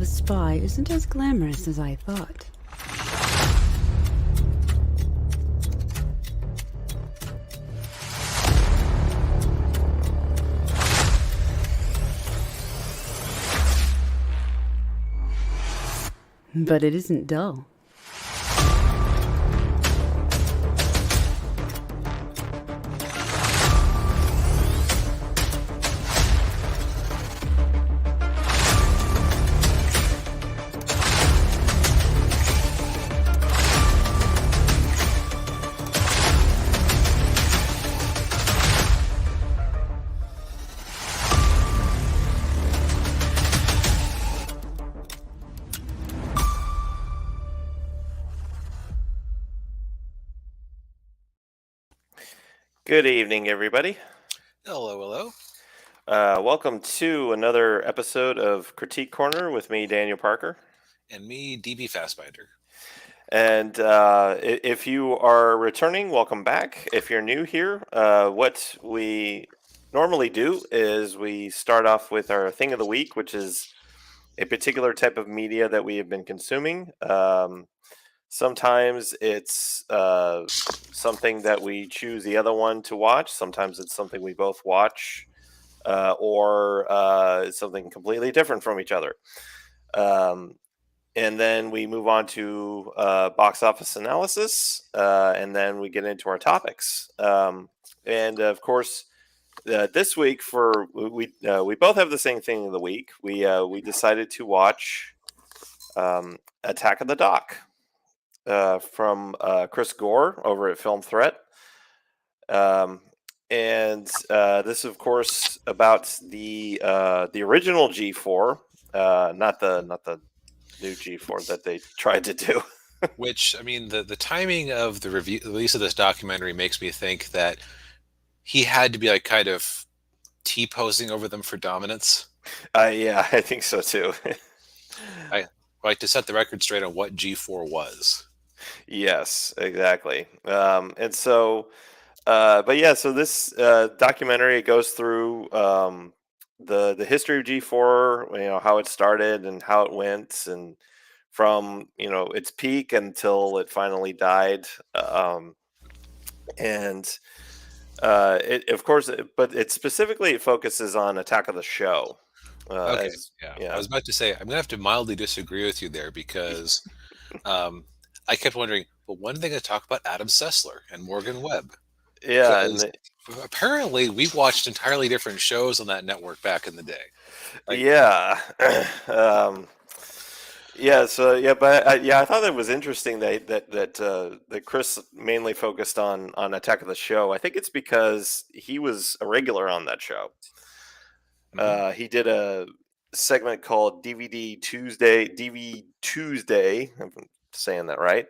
a spy isn't as glamorous as I thought. But it isn't dull. Good evening, everybody. Hello, hello. Welcome to another episode of Critique Corner with me, Daniel Parker. And me, DB Fastbinder. And if you are returning, welcome back. If you're new here, what we normally do is we start off with our thing of the week, which is a particular type of media that we have been consuming. Sometimes it's something that we choose the other one to watch. Sometimes it's something we both watch. Or something completely different from each other. And then we move on to box office analysis, and then we get into our topics. And of course, this week we both have the same thing of the week. We decided to watch Attack of the Dock from Chris Gore over at Film Threat. And this, of course, about the original G4, not the new G4 that they tried to do. Which, I mean, the timing of the release of this documentary makes me think that he had to be like kind of T-posing over them for dominance. Yeah, I think so too. Like to set the record straight on what G4 was. Yes, exactly. And so, but yeah, so this documentary, it goes through the history of G4, how it started and how it went, and from its peak until it finally died. And it, of course, but it specifically focuses on Attack of the Show. Okay, Yeah, I was about to say I'm gonna have to mildly disagree with you there because I kept wondering, but when are they going to talk about Adam Sessler and Morgan Webb? yeah, Because apparently we watched entirely different shows on that network back in the day. Like, yeah. Yeah, so yeah, but I thought it was interesting that Chris mainly focused on Attack of the Show. I think it's because he was a regular on that show. He did a segment called DV Tuesday. If I'm saying that right.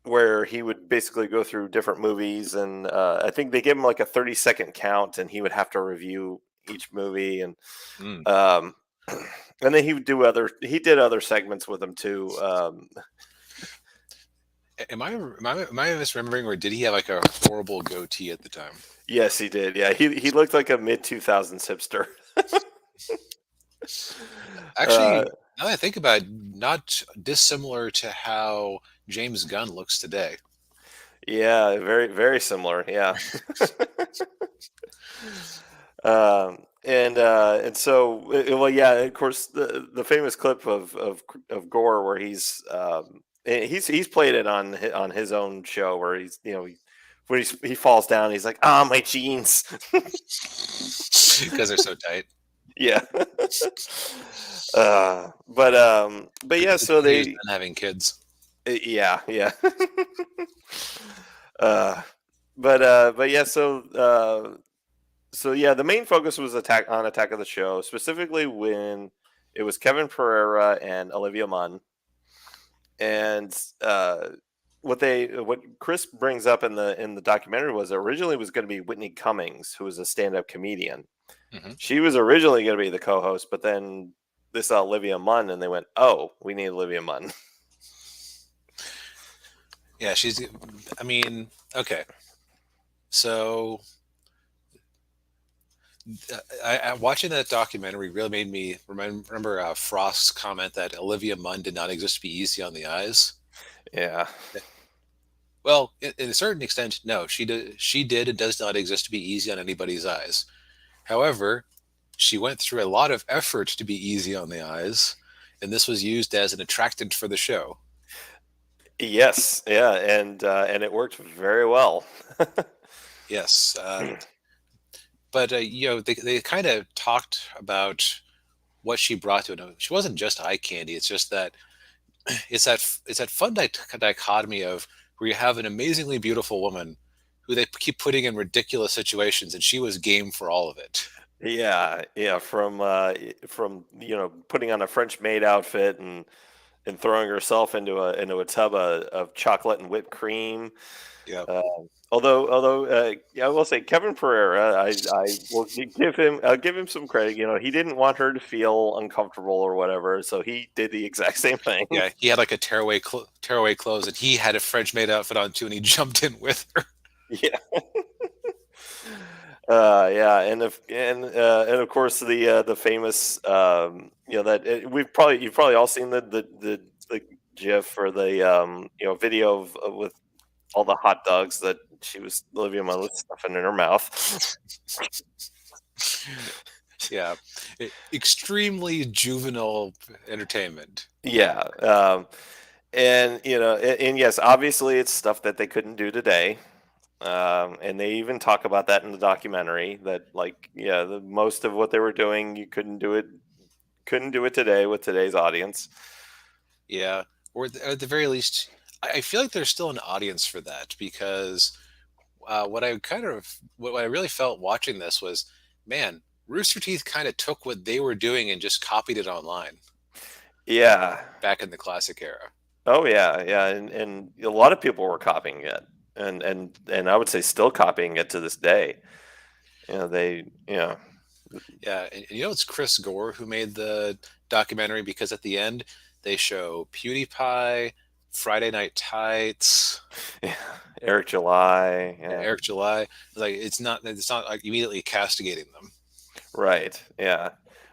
Where he would basically go through different movies, and I think they gave him like a 30-second count, and he would have to review each movie, and and then he did other segments with him too. am I misremembering, or did he have like a horrible goatee at the time? Yes, he did. Yeah, he looked like a mid-2000s hipster. Actually, now that I think about it, not dissimilar to how James Gunn looks today. Yeah, very very similar. Yeah. And so well, yeah, of course, the famous clip of Gore where he's played it on his own show where he's when he falls down, he's like, my jeans. Because they're so tight. Yeah. But yeah, so they having kids. Yeah. But yeah, so yeah, the main focus was Attack of the Show, specifically when it was Kevin Pereira and Olivia Munn. And what Chris brings up in the documentary was originally was going to be Whitney Cummings, who was a stand-up comedian. She was originally going to be the co-host, but then they saw Olivia Munn and they went, "Oh, we need Olivia Munn." Yeah, okay. So Watching that documentary really made me remember Frost's comment that Olivia Munn did not exist to be easy on the eyes. Yeah. Well, in a certain extent, no, she did. She did and does not exist to be easy on anybody's eyes. However, she went through a lot of effort to be easy on the eyes, and this was used as an attractant for the show. Yes. Yeah. And it worked very well. Yes, but they kind of talked about what she brought to it. She wasn't just eye candy. It's just that it's that fun dichotomy of where you have an amazingly beautiful woman who they keep putting in ridiculous situations, and she was game for all of it. Yeah. Yeah. From putting on a French maid outfit and throwing herself into a tub of chocolate and whipped cream. Yeah, Uh, although, yeah, I will say Kevin Pereira, I will I'll give him some credit. He didn't want her to feel uncomfortable or whatever, so he did the exact same thing. yeah. He had like a tearaway clothes, and he had a French maid outfit on too, and he jumped in with her. Yeah. Yeah, and of course the famous that you've probably all seen the GIF or the video with all the hot dogs that Olivia Munn was stuffing in her mouth. Yeah, extremely juvenile entertainment. Yeah, and yes, obviously it's stuff that they couldn't do today. And they even talk about that in the documentary that most of what they were doing you couldn't do it today with today's audience. Yeah, or at the very least, I feel like there's still an audience for that because what I really felt watching this was, man, Rooster Teeth kind of took what they were doing and just copied it online Yeah. back in the classic era. Oh yeah, yeah, and a lot of people were copying it, and I would say still copying it to this day. They Yeah, and it's Chris Gore who made the documentary because at the end they show PewDiePie, Friday Night Tights, yeah, Eric July, yeah, Eric July. It's not like immediately castigating them. right, yeah.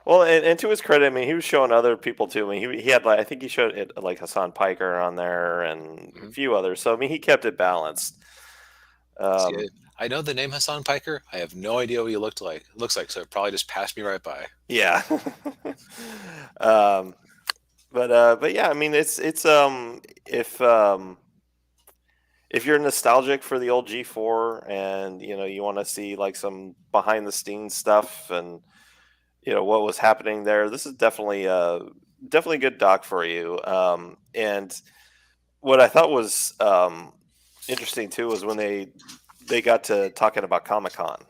Well, and to his credit, I mean, he was showing other people too. I mean, he had I think he showed it like Hassan Piker on there and a Mhm. few others. So I mean, he kept it balanced. See, Um, I know the name Hassan Piker. I have no idea what he looks like, so it probably just passed me right by. yeah. um, but yeah, I mean, it's if you're nostalgic for the old G4 and you want to see like some behind the scenes stuff and what was happening there, this is definitely a good doc for you. And what I thought was interesting too was when they got to talking about Comic Con,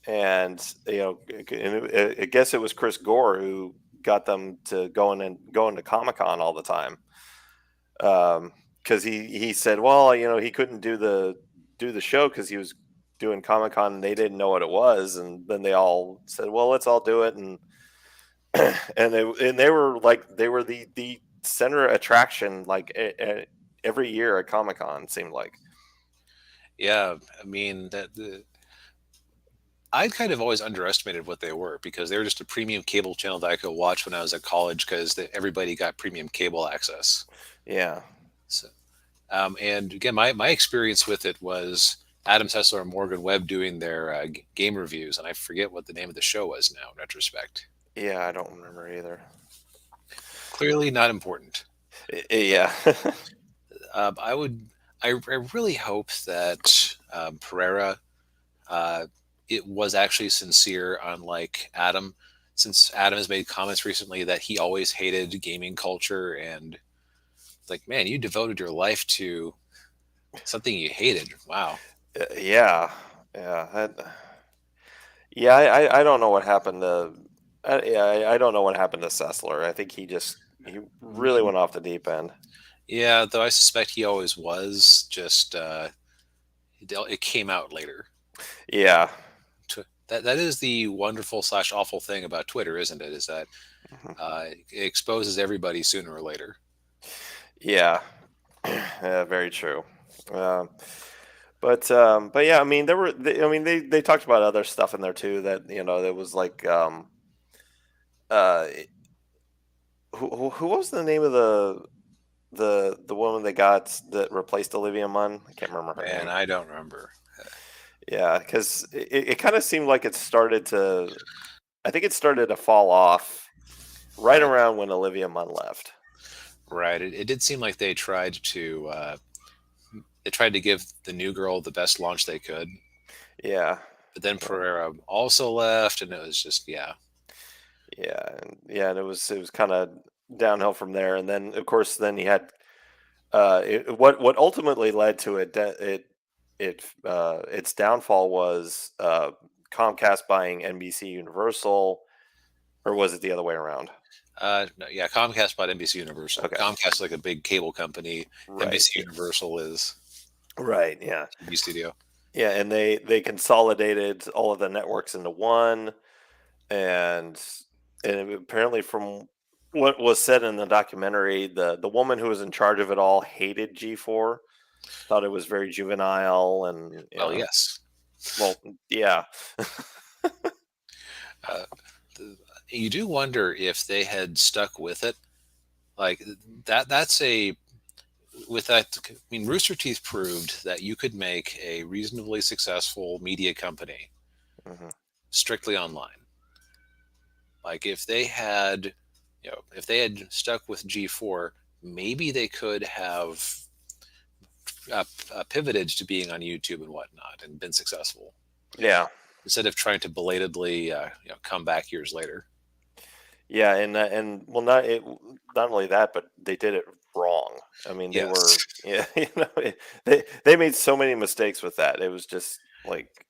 and I guess it was Chris Gore who got them to going to Comic Con all the time. Because he said, well, he couldn't do the show because he was doing Comic Con and they didn't know what it was, and then they all said, well, let's all do it, and and they were like the center attraction like every year at Comic Con seemed like. Yeah, I mean I'd kind of always underestimated what they were because they were just a premium cable channel that I could watch when I was at college because everybody got premium cable access. Yeah. So, and again, my experience with it was Adam Sessler and Morgan Webb doing their game reviews, and I forget what the name of the show was now in retrospect. Yeah, I don't remember either. Clearly not important. Yeah. I would, I really hope that Pereira, uh, it was actually sincere, unlike Adam, since Adam has made comments recently that he always hated gaming culture and like, man, you devoted your life to something you hated. Wow. Yeah. Yeah. Yeah, I don't know what happened to. Yeah, I don't know what happened to Sessler. I think he really went off the deep end. Yeah, though I suspect he always was. Just it came out later. Yeah. That is the wonderful / awful thing about Twitter, isn't it? Is that Mhm. it exposes everybody sooner or later. Yeah. Yeah, very true. Um, But yeah, I mean, they talked about other stuff in there too that that was like uh, who was the name of the woman they got that replaced Olivia Munn? I can't remember her Man, name. I don't remember. Yeah, because it kind of seemed like it started to. I think it started to fall off right Right, around when Olivia Munn left. right. It did seem like they tried to give the new girl the best launch they could, Yeah, but then yeah, Pereira also left, and it was just yeah, and it was kind of downhill from there. And then of course then you had what ultimately led to its downfall was Comcast buying NBC Universal, or was it the other way around? no, yeah. Comcast bought NBC Universal. Okay, Comcast is like a big cable company. right, NBC Universal is right, yeah, TV studio. yeah, and they consolidated all of the networks into one, and apparently from what was said in the documentary, the woman who was in charge of it all hated G4, thought it was very juvenile, and Well, yes. well, yeah. Uh, you do wonder if they had stuck with it, like that. That's a with that. I mean, Rooster Teeth proved that you could make a reasonably successful media company Mhm. strictly online. Like if they had stuck with G4, maybe they could have pivoted to being on YouTube and whatnot and been successful Yeah, instead of trying to belatedly, come back years later. yeah, and well, not only that, but they did it wrong. I mean, they Yes. were yeah, they made so many mistakes with that. It was just like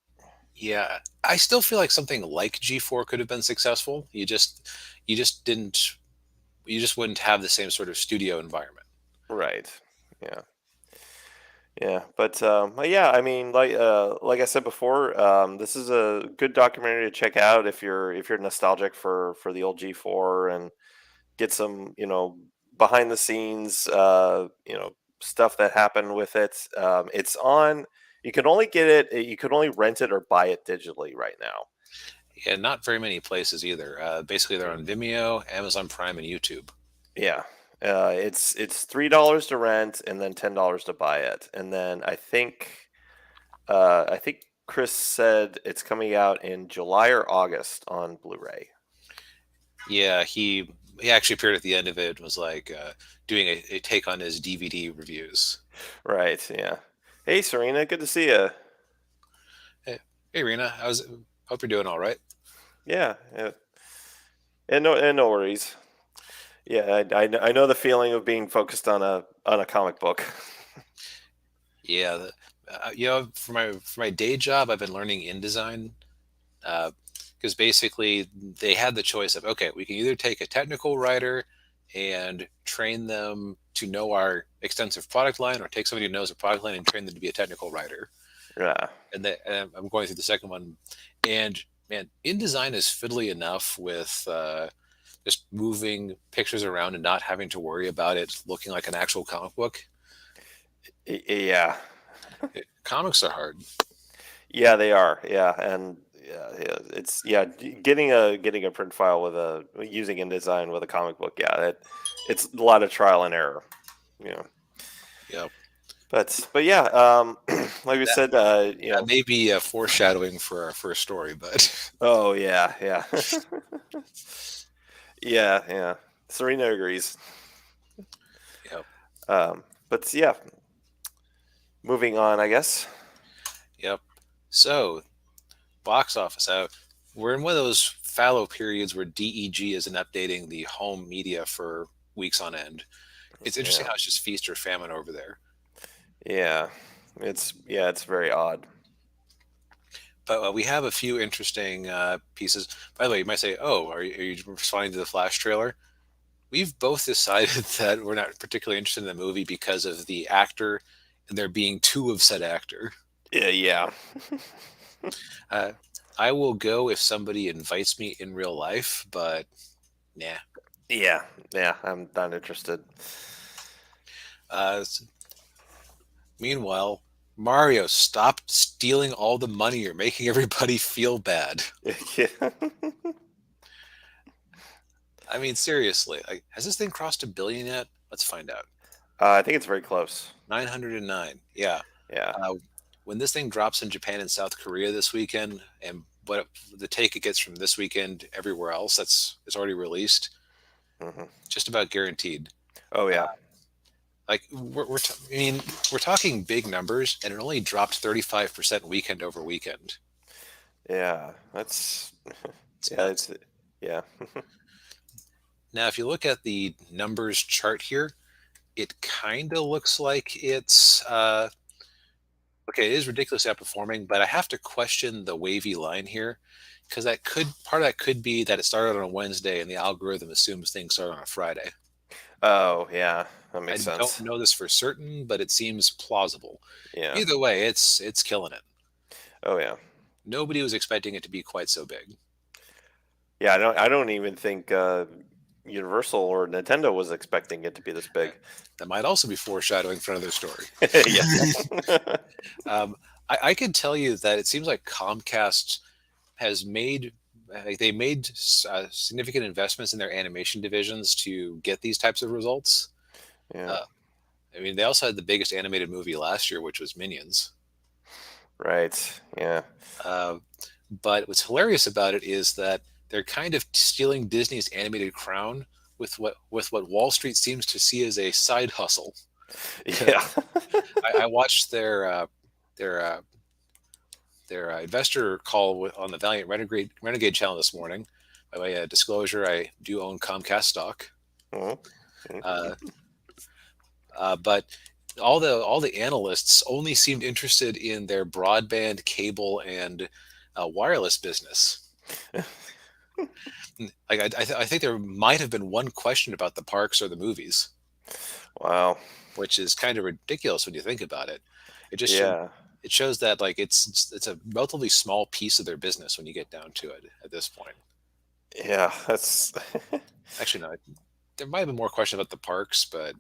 Yeah, I still feel like something like G4 could have been successful. You just didn't, you just wouldn't have the same sort of studio environment. right, yeah. Yeah, but yeah, I mean, like I said before, this is a good documentary to check out if you're nostalgic for the old G4 and get some behind the scenes stuff that happened with it. It's on. You can only get it. You can only rent it or buy it digitally right now. Yeah, not very many places either. Basically, they're on Vimeo, Amazon Prime, and YouTube. Yeah. It's $3 to rent and then $10 to buy it, and then I think Chris said it's coming out in July or August on Blu-ray. Yeah, he actually appeared at the end of it and was like doing a take on his DVD reviews. Right. Yeah. Hey, Serena, good to see you. Hey, hey Rena, I was hope you're doing all right. Yeah. Yeah. And no worries. Yeah, I know the feeling of being focused on a comic book. Yeah, for my day job, I've been learning InDesign because basically they had the choice of okay, we can either take a technical writer and train them to know our extensive product line, or take somebody who knows a product line and train them to be a technical writer. Yeah. And I'm going through the second one, and man, InDesign is fiddly enough with just moving pictures around and not having to worry about it looking like an actual comic book. Yeah. Comics are hard. Yeah, they are. Yeah, and yeah, it's getting a print file with a using InDesign with a comic book. Yeah, it's a lot of trial and error. You know, Yeah, but yeah, like we that, said, that may be a foreshadowing for our first story, but oh yeah, yeah, yeah, yeah. Serena agrees. yeah, But yeah, moving on, I guess. yep. So box office out. We're in one of those fallow periods where DEG isn't updating the home media for weeks on end. It's interesting Yeah, how it's just feast or famine over there. yeah, it's very odd. But we have a few interesting pieces. By the way, you might say, "Oh, are you responding to the Flash trailer?" We've both decided that we're not particularly interested in the movie because of the actor and there being two of said actor. Yeah, yeah, Uh, I will go if somebody invites me in real life, but nah. yeah, yeah. I'm not interested. Uh, Meanwhile, Mario, stop stealing all the money. You're making everybody feel bad. Yeah. I mean, seriously, like, has this thing crossed a billion yet? Let's find out. I think it's very close. 909. Yeah. Yeah. Uh, when this thing drops in Japan and South Korea this weekend, and what the take it gets from this weekend everywhere else that's it's already released, Hmm. just about guaranteed. Oh yeah. Like I mean, we're talking big numbers, and it only dropped 35% weekend over weekend. Yeah. That's It's yeah. nuts. It's yeah. Now, if you look at the numbers chart here, it kind of looks like it's okay. It is ridiculously outperforming, but I have to question the wavy line here because that could part of that could be that it started on a Wednesday and the algorithm assumes things start on a Friday. Oh yeah. That I makes don't sense. know this for certain, but it seems plausible. Yeah. Either way, it's killing it. Oh yeah. Nobody was expecting it to be quite so big. Yeah. I don't even think Universal or Nintendo was expecting it to be this Uh, big. That might also be foreshadowing for another story. Yeah. um, I can tell you that it seems like Comcast has made like they made significant investments in their animation divisions to get these types of results. Yeah. Uh, I mean, they also had the biggest animated movie last year, which was Minions. Right. Yeah. Uh, but what's hilarious about it is that they're kind of stealing Disney's animated crown with what Wall Street seems to see as a side hustle. Yeah. I watched their investor call on the Valiant Renegade channel this morning. By way of disclosure, I do own Comcast stock, Mhm. uh, but all the analysts only seemed interested in their broadband, cable, and wireless business. Like I think there might have been one question about the parks or the movies, Wow. which is kind of ridiculous when you think about it. It just Yeah. it shows that like it's a relatively small piece of their business when you get down to it at this point. Yeah. That's Actually, no, there might have been more questions about the parks, but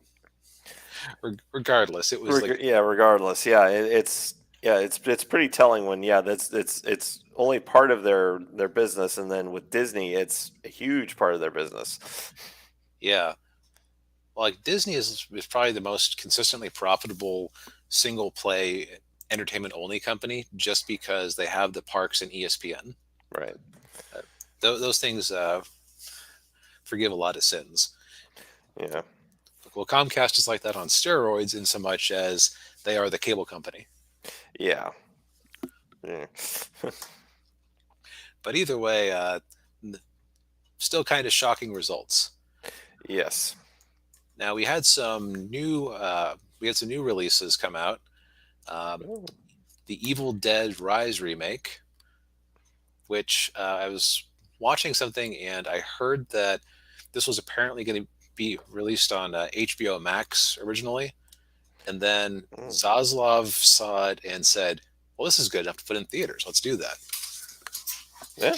regardless, it was like yeah. Regardless, yeah. It's yeah. It's pretty telling when that's it's only part of their business, and then with Disney, it's a huge part of their business. yeah, like Disney is probably the most consistently profitable single play entertainment only company just because they have the parks and ESPN. Right. Uh, those things forgive a lot of sins. Yeah. Well, Comcast is like that on steroids in so much as they are the cable company. Yeah. Yeah. But either way, still kind of shocking results. Yes. Now we had some new releases come out. Um, Oh. the Evil Dead Rise remake, which I was watching something and I heard that this was apparently going to be released on HBO Max originally, and then Mm. Zaslav saw it and said, "Well, this is good enough to put in theaters. Let's do that." Yeah.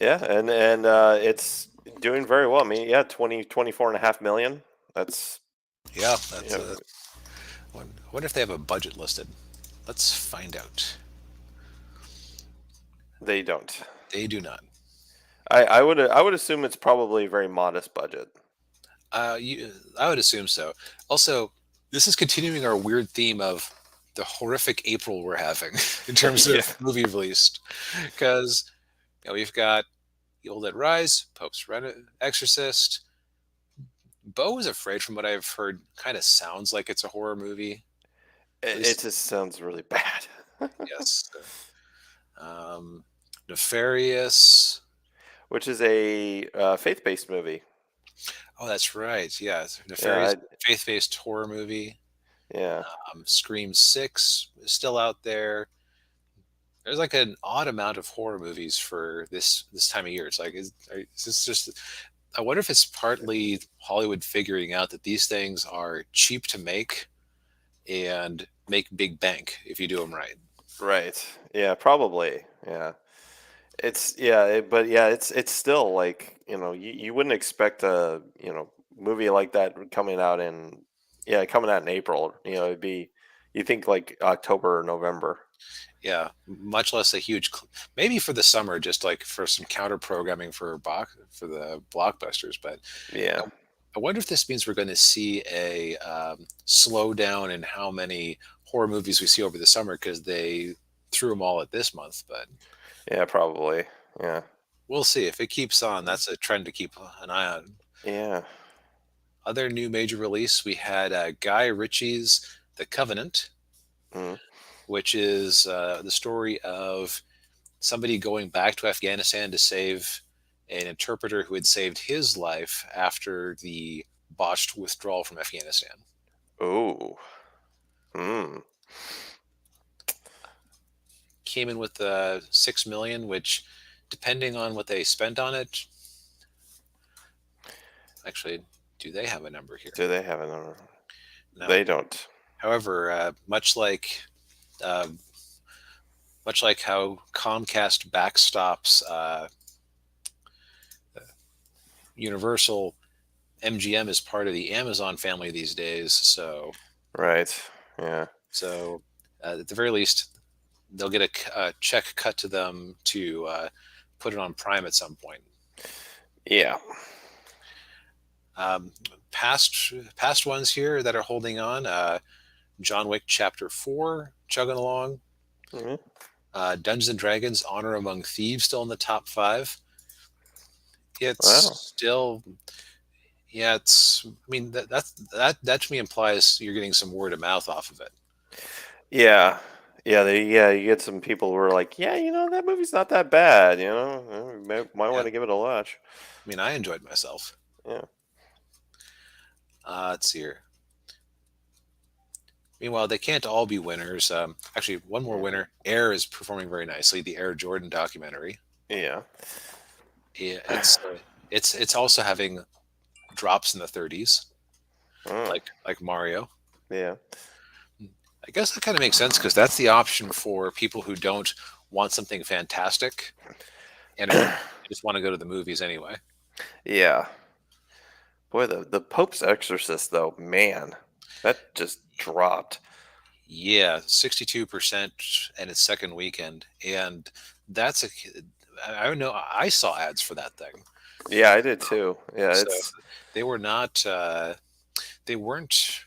Yeah. And it's doing very well. I mean, yeah, 24.5 million. That's Yeah, you that's know, a. I wonder if they have a budget listed. Let's find out. they don't. They do not. I would assume it's probably a very modest budget. I would assume so. Also, this is continuing our weird theme of the horrific April we're having in terms Yeah. of movie released, because we've got Evil Dead Rise, Exorcist. Bo is Afraid, from what I've heard, kind of sounds like it's a horror movie. At It least, just sounds really bad. yes. Um, Nefarious. Which is a faith-based movie. Oh, that's right. Yeah, Yeah. Nefarious, faith-based horror movie. Yeah. Scream 6 is still out there. There's like an odd amount of horror movies for this time of year. It's like is this just? I wonder if it's partly Hollywood figuring out that these things are cheap to make and make big bank if you do them right. Right. Yeah. Probably. Yeah. But yeah, it's still like you wouldn't expect a movie like that coming out in yeah, coming out in April. It'd be you think like October or November. Yeah, much less a huge, maybe for the summer, just like for some counter programming for the blockbusters. But Yeah, I, I wonder if this means we're going to see a slowdown in how many horror movies we see over the summer because they threw them all at this month. But yeah, probably. Yeah, we'll see if it keeps on. That's a trend to keep an eye on. yeah. Other new major release, we had Guy Ritchie's The Covenant, Mm, which is the story of somebody going back to Afghanistan to save an interpreter who had saved his life after the botched withdrawal from Afghanistan. ooh. Mm, Came in with 6 million, which, depending on what they spent on it, actually, do they have a number here? do they have a number? No. They don't. However, uh, much like how Comcast backstops Universal, MGM is part of the Amazon family these days. Right. Yeah. At the very least, they'll get a check cut to them to put it on Prime at some point. Yeah. Um, past ones here that are holding on. John Wick Chapter 4 chugging along. Mhm. Dungeons and Dragons Honor Among Thieves still in the top 5. It's Wow. still, yeah. I mean, that to me implies you're getting some word of mouth off of it. Yeah. Yeah, you get some people who are like, yeah, that movie's not that bad, might Yeah. want to give it a watch. I mean, I enjoyed myself. Yeah. Let's see here. Meanwhile, they can't all be winners. Actually, one more winner. Air is performing very nicely. The Air Jordan documentary. Yeah. Yeah, it's also having drops in the 30s, Mm, like Mario. yeah. I guess that kind of makes sense because that's the option for people who don't want something fantastic and just want to go to the movies anyway. Yeah. Boy, the Pope's Exorcist though, man, that just dropped. Yeah, 62% in its second weekend, and that's I don't know. I saw ads for that thing, Yeah, I did too. Yeah, so it's they were not. They weren't.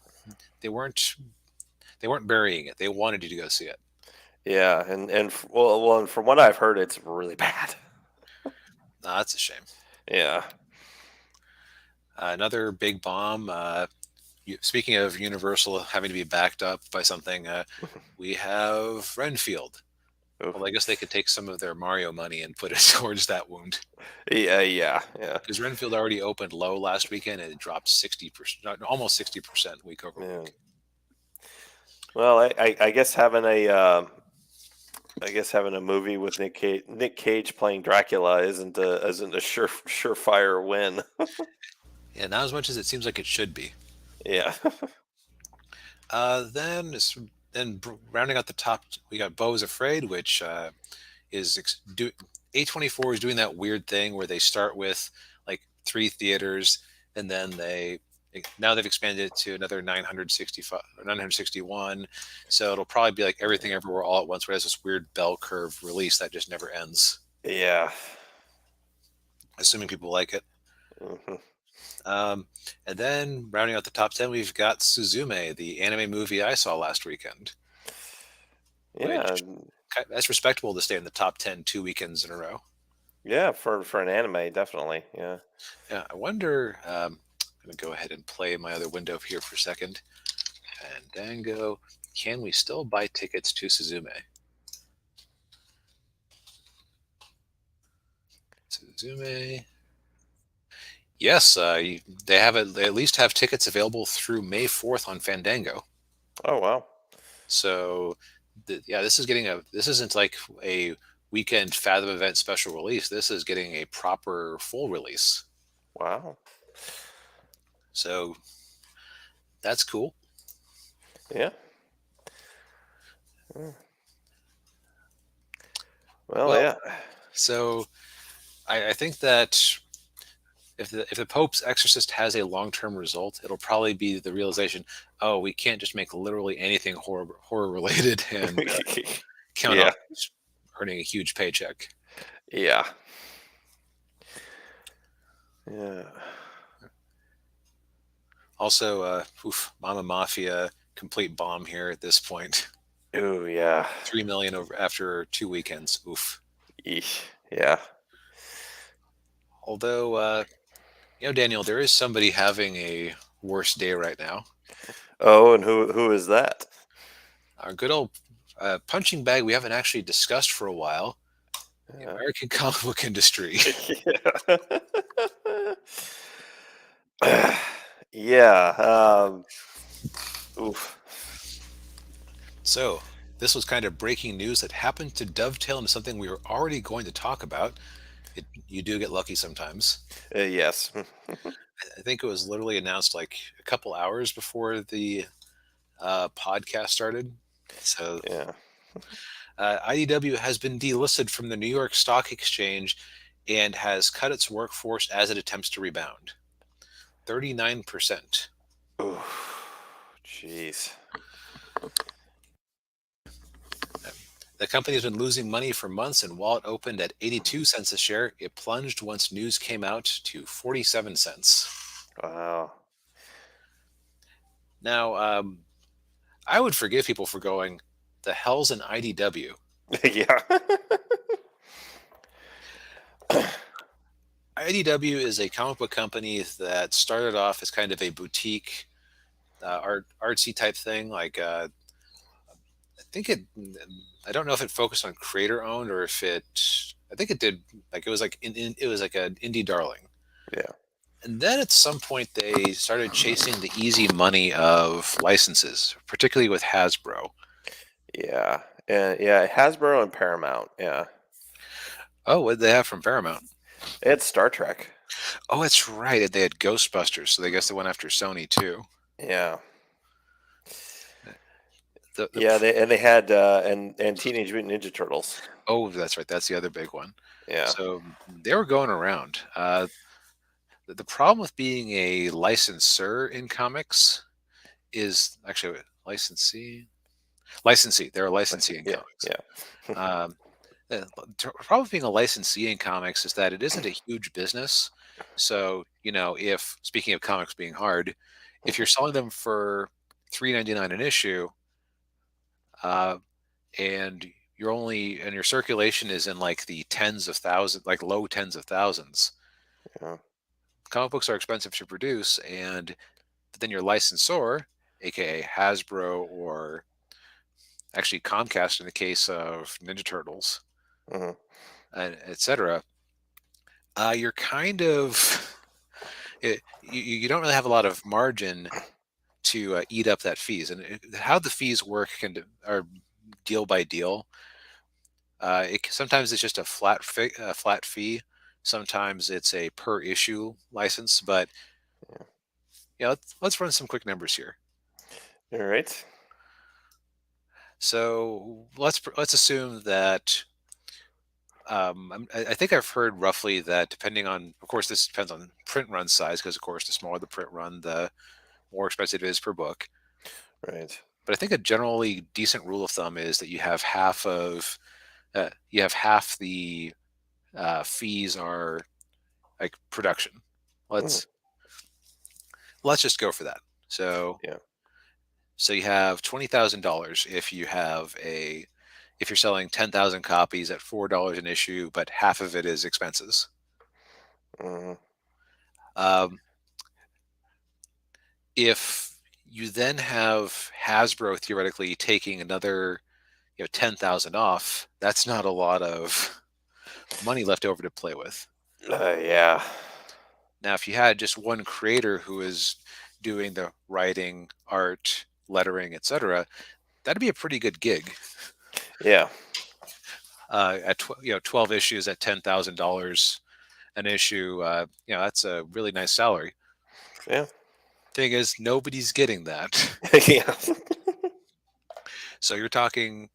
They weren't. They weren't burying it. They wanted you to go see it. yeah, and from what I've heard, it's really bad. That's a shame. Yeah. Another big bomb. Speaking of Universal having to be backed up by something, we have Renfield. Oof. Well, I guess they could take some of their Mario money and put it towards that wound. Yeah. Because Renfield already opened low last weekend and it dropped 60%, almost 60% week over Yeah. week. Well, I guess having a movie with Nick Cage playing Dracula isn't a surefire win. Yeah, not as much as it seems like it should be. Yeah. Then rounding out the top, we got Beau is Afraid, which A24 is doing that weird thing where they start with like 3 theaters and then now they've expanded it to another 965 or 961. So it'll probably be like Everything Everywhere All at Once, where it has this weird bell curve release that just never ends, Yeah. assuming people like it. Hmm. And then rounding out the top 10, we've got Suzume, the anime movie I saw last weekend. Yeah. Which, that's respectable to stay in the top 10 2 weekends in a row. Yeah, for an anime, definitely. Yeah. Yeah, I wonder. I'm going to go ahead and play my other window here for a second. Fandango. Can we still buy tickets to Suzume? Suzume. Yes, they have it. They at least have tickets available through May 4th on Fandango. Oh wow. So, this isn't like a weekend Fathom event special release. This is getting a proper full release. Wow. So that's cool. Yeah. Well, yeah. So I think that if the Pope's Exorcist has a long-term result, it'll probably be the realization, oh, we can't just make literally anything horror related and count on Yeah. earning a huge paycheck. Yeah. Yeah. Also, Mama Mafia, complete bomb here at this point. Ooh, yeah. 3 million over after 2 weekends. Oof. Eesh. Yeah. Although, Daniel, there is somebody having a worse day right now. Oh, and who is that? Our good old punching bag we haven't actually discussed for a while. The Yeah. American comic book industry. Yeah. Oof. So, this was kind of breaking news that happened to dovetail into something we were already going to talk about. You do get lucky sometimes. Yes. I think it was literally announced like a couple hours before the podcast started. So, Yeah. IDW has been delisted from the New York Stock Exchange and has cut its workforce as it attempts to rebound. 39%. Oof. Jeez. The company has been losing money for months, and while it opened at 82 cents a share, it plunged once news came out to 47 cents. Wow. Now, I would forgive people for going, the hell's an IDW? Yeah. IDW is a comic book company that started off as kind of a boutique, artsy type thing. Like, I think it. I don't know if it focused on creator owned or if it. I think it did. Like it was like it was like an indie darling. Yeah. And then at some point they started chasing the easy money of licenses, particularly with Hasbro. Yeah. And yeah, Hasbro and Paramount. Yeah. Oh, what did they have from Paramount? They had Star Trek. Oh, that's right. They had Ghostbusters, so I guess they went after Sony too. Yeah. The Yeah, they had and Teenage Mutant Ninja Turtles. Oh, that's right. That's the other big one. Yeah. So they were going around. The problem with being a licensor in comics is actually licensee. Licensee. They're a licensee in Yeah. comics. Yeah. Um, the problem with being a licensee in comics is that it isn't a huge business. So, if speaking of comics being hard, if you're selling them for $3.99 an issue, uh, and your circulation is in like the tens of thousands, like low tens of thousands. Yeah. Comic books are expensive to produce, and then your licensor, aka Hasbro or actually Comcast in the case of Ninja Turtles, Mhm. etc. You're kind of you don't really have a lot of margin to eat up that fees, and how the fees work are deal by deal. Sometimes it's just a flat fee. Sometimes it's a per issue license. But Yeah. let's run some quick numbers here. All right. So let's assume that I think I've heard roughly that depending on, of course, this depends on print run size because of course the smaller the print run, the more expensive it is per book. Right. But I think a generally decent rule of thumb is that you have half the fees are like production. Mm. Let's just go for that. So Yeah. you have $20,000 if you're selling 10,000 copies at $4 an issue, but half of it is expenses. Mhm. Um, if you then have Hasbro theoretically taking another 10,000 off, that's not a lot of money left over to play with. Yeah. Now, if you had just one creator who is doing the writing, art, lettering, etc., that'd be a pretty good gig. Yeah. At 12 issues at $10,000 an issue, that's a really nice salary. Yeah. Thing is, nobody's getting that. Yeah. So you're talking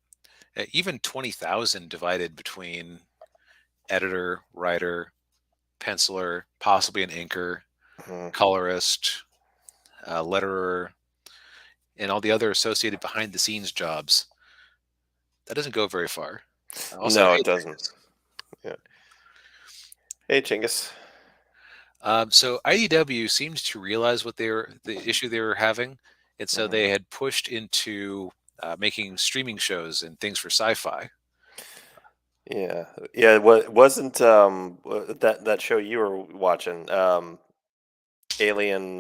even 20,000 divided between editor, writer, penciler, possibly an inker, Mhm. colorist, letterer, and all the other associated behind the scenes jobs. That doesn't go very far. Also, No, hey, it doesn't. Chris. Yeah. Hey, Chinggis. So IDW seemed to realize the issue they were having, and so Mhm. they had pushed into making streaming shows and things for sci-fi. Yeah, yeah. What wasn't that show you were watching? Alien,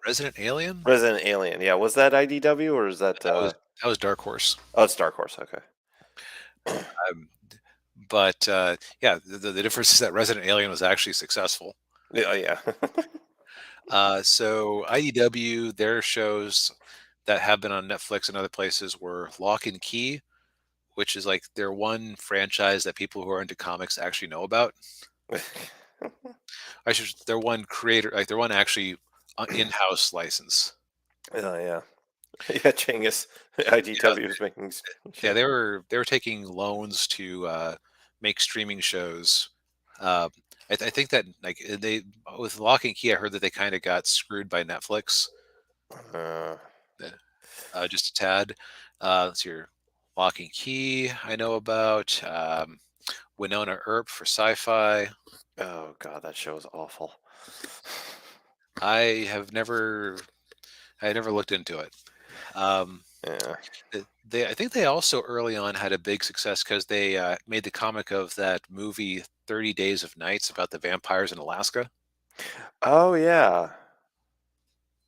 Resident Alien? Resident Alien. Yeah, was that IDW or is that? That was Dark Horse. Oh, it's Dark Horse. Okay. Um, but yeah, the difference is that Resident Alien was actually successful. Yeah, yeah. So IDW, their shows that have been on Netflix and other places were Lock and Key, which is like their one franchise that people who are into comics actually know about. Their one creator, like their one actually in-house license. Oh, yeah. Yeah, Chinggis. Yeah, IDW is making. yeah, they were taking loans to make streaming shows. I think that like they with Lock and Key, I heard that they kind of got screwed by Netflix, Uh, just a tad. Let's see here. Lock and Key, I know about. Winona Earp for sci-fi. oh God, that show is awful. I have never, I never looked into it. Um, Yeah. I think they also early on had a big success because they made the comic of that movie 30 Days of Nights about the vampires in Alaska. Oh yeah.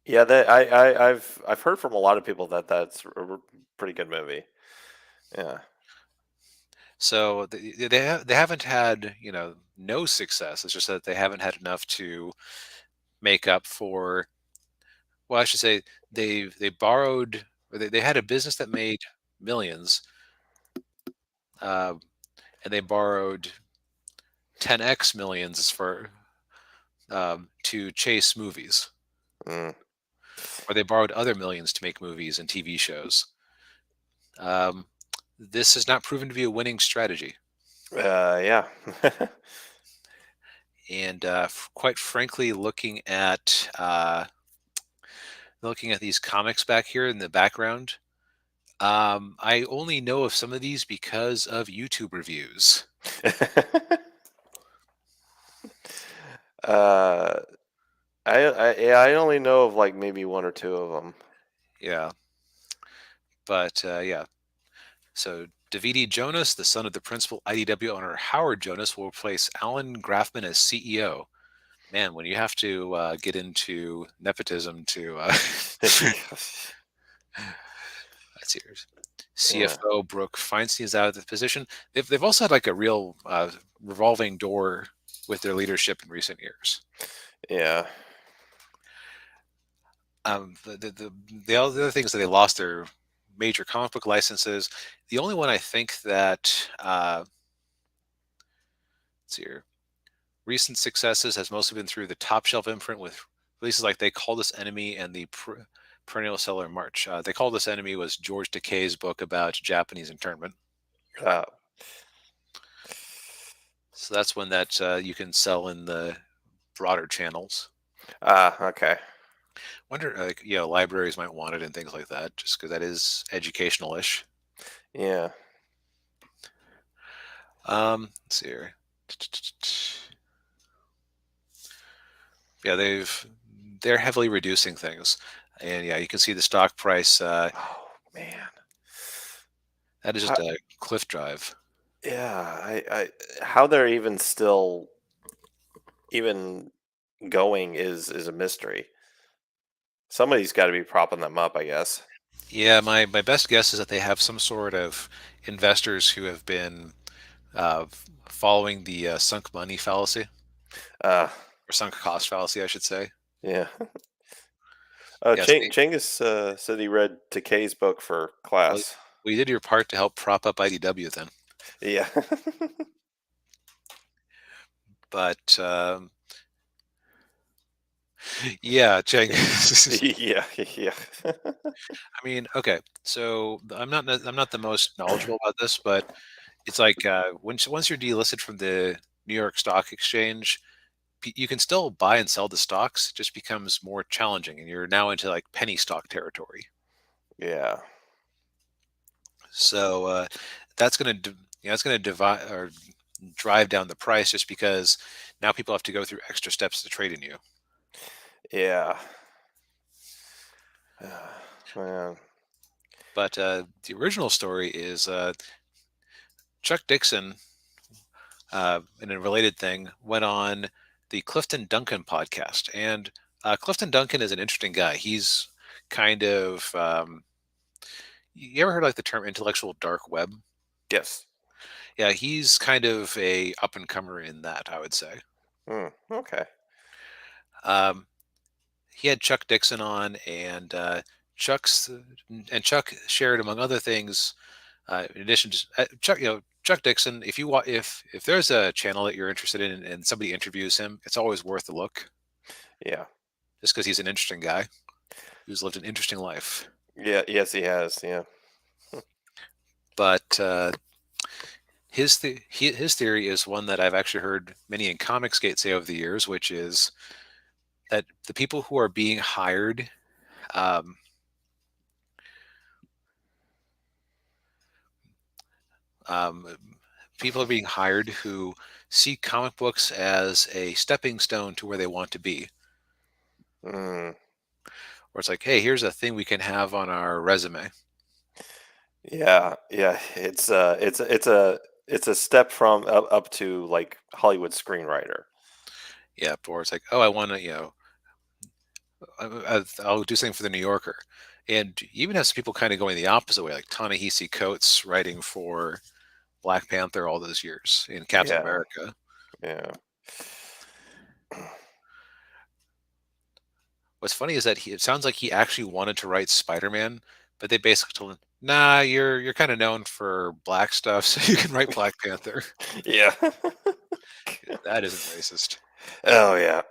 Yeah, I've heard from a lot of people that that's a pretty good movie. Yeah. So they haven't had no success. It's just that they haven't had enough to make up for. Well, I should say they borrowed. Or they had a business that made millions, uh, and they borrowed 10x millions for to chase movies, Mm. or they borrowed other millions to make movies and TV shows. Um, this has not proven to be a winning strategy. Yeah. And quite frankly, looking at these comics back here in the background, I only know of some of these because of YouTube reviews. uh, yeah, I only know of like maybe one or two of them. Yeah, but yeah. So Davide Jonas, the son of the principal IDW owner Howard Jonas, will replace Alan Grafman as CEO. Man, when you have to get into nepotism to let's see here. Yeah. CFO Brooke Feinstein is out of the position. They've also had like a real revolving door with their leadership in recent years. Yeah. The other things that they lost their major comic book licenses. The only one I think that let's see here, recent successes has mostly been through the top shelf imprint with releases like They Call This Enemy and the Perennial Seller March. They Call This Enemy was George Takei's book about Japanese internment. Uh, So that's one that you can sell in the broader channels. okay. Wonder, libraries might want it and things like that, just because that is educational-ish. Yeah. Let's see here. Yeah, they're heavily reducing things, and yeah, you can see the stock price. Oh man. That is just a cliff drive. Yeah. How they're even still even going is a mystery. Somebody's got to be propping them up, I guess. Yeah, my best guess is that they have some sort of investors who have been following the sunk money fallacy, Uh, or sunk cost fallacy, I should say. yeah. Oh, Yes, Chinggis said he read Takei's book for well, class. you did your part to help prop up IDW then. Yeah. But yeah, Cheng. Yeah. Yeah. I mean, okay. So I'm not the most knowledgeable about this, but it's like once you're delisted from the New York Stock Exchange, you can still buy and sell the stocks, it just becomes more challenging, and you're now into like penny stock territory. Yeah. So that's going to that's going to divide or drive down the price, just because now people have to go through extra steps to trade in you. Yeah. Man. But the original story is Chuck Dixon, in a related thing, went on the Clifton Duncan podcast. And Clifton Duncan is an interesting guy. He's kind of, you ever heard like the term intellectual dark web? Yes. Yeah, he's kind of a up and comer in that, I would say. Okay. Um, he had Chuck Dixon on, and Chuck shared, among other things, in addition to Chuck, Chuck Dixon. If there's a channel that you're interested in and somebody interviews him, it's always worth a look, Yeah. just because he's an interesting guy who's lived an interesting life. Yeah. Yes, he has. Yeah. But his theory is one that I've actually heard many in Comicsgate say over the years, which is that the people who are being hired, um, um, people are being hired who see comic books as a stepping stone to where they want to be. Mm. Where it's like, hey, here's a thing we can have on our resume. Yeah. Yeah. It's a step from up to like Hollywood screenwriter. Yeah, or it's like, oh, I want to, I'll do something for the New Yorker. And you even have some people kind of going the opposite way, like Ta-Nehisi Coates writing for Black Panther all those years in Captain Yeah. America. Yeah. What's funny is that it sounds like he actually wanted to write Spider-Man, but they basically told him, nah, you're kind of known for black stuff, so you can write Black Panther. Yeah. That isn't racist. Oh yeah.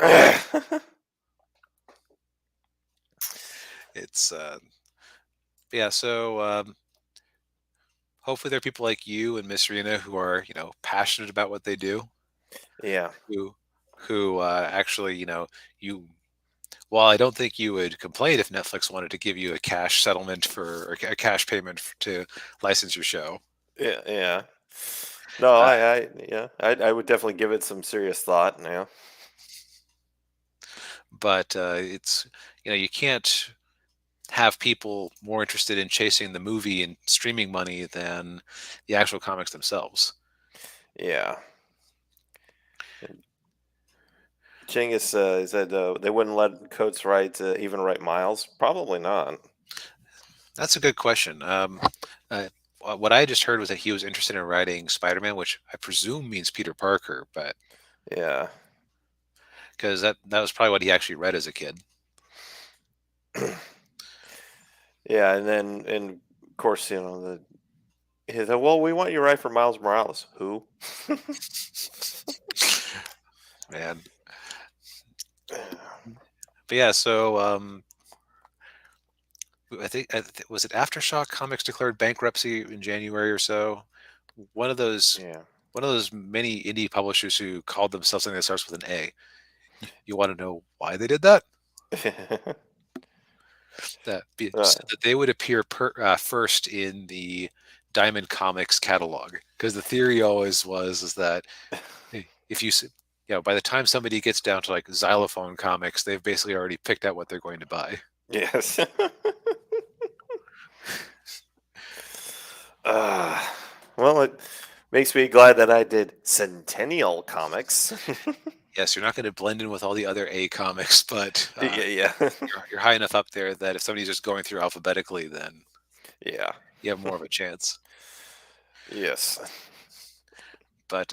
It's yeah, so hopefully there are people like you and Miss Rena who are, passionate about what they do, Yeah. who actually, you while I don't think you would complain if Netflix wanted to give you a cash settlement or a cash payment to license your show. Yeah. Yeah. No, Uh, I would definitely give it some serious thought now. but it's, you can't have people more interested in chasing the movie and streaming money than the actual comics themselves. Yeah. Chinggis said they wouldn't let Coates even write Miles. Probably not. That's a good question. What I just heard was that he was interested in writing Spider-Man, which I presume means Peter Parker, but Yeah. because that was probably what he actually read as a kid. Yeah, and of course he said, "Well, we want you to write for Miles Morales." Who? Man. But yeah, so I think was it Aftershock Comics declared bankruptcy in January or so. One of those Yeah. one of those many indie publishers who called themselves something that starts with an A. You want to know why they did that? So that they would appear first in the Diamond Comics catalog, because the theory always was is that if by the time somebody gets down to like Xylophone Comics, they've basically already picked out what they're going to buy. Yes. Well, it makes me glad that I did Centennial Comics. Yes, you're not going to blend in with all the other A comics, but Yeah. you're high enough up there that if somebody's just going through alphabetically, then Yeah. you have more of a chance. Yes. But